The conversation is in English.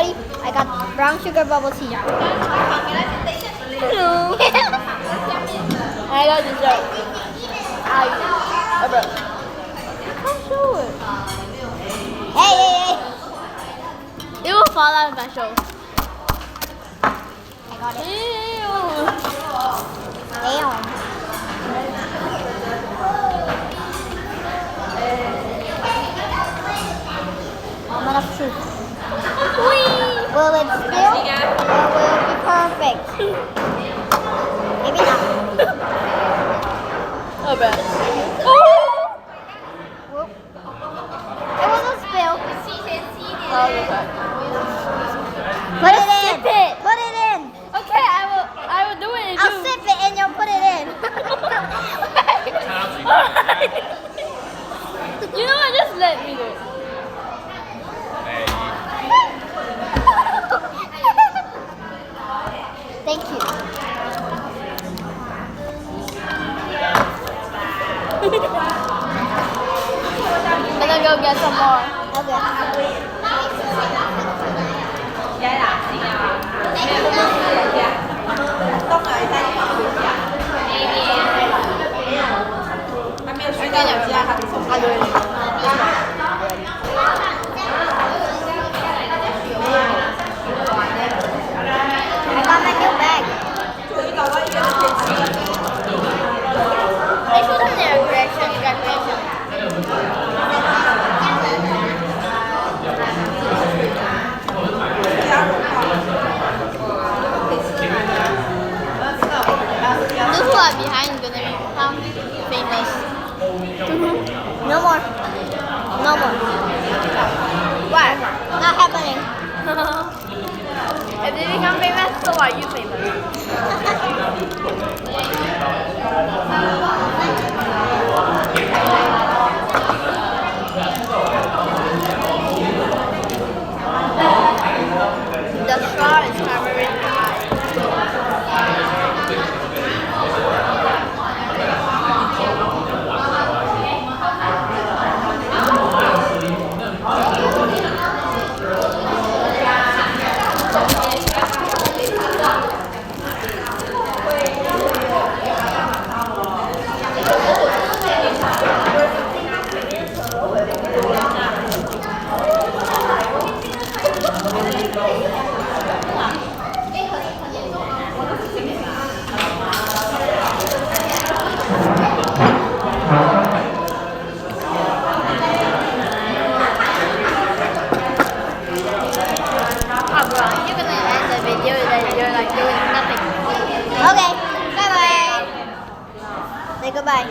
buddy. I got brown sugar bubble tea. Hello. I got dessert. Bro. Can't show it. Hey. It will fall out if I show. I got it. Damn. I'm enough truth. Will it spill or will it be perfect? Maybe not. Oh, bad. Whoop. It wasn't spill. Oh, okay. Put it in. Put it in. Okay, I will do it. I'll sip it and you'll put it in. You know what? Just let me go. Thank you. I'm gonna go get some more. Okay. I got my new bag. This was in their graduation. Those who are behind gonna become famous. No more. No more. Why? Not happening. If they become famous, so are you famous? The straw is covering my eyes. Oh, bro, you're gonna end the video that you're like doing nothing. Okay. Bye bye. Say goodbye.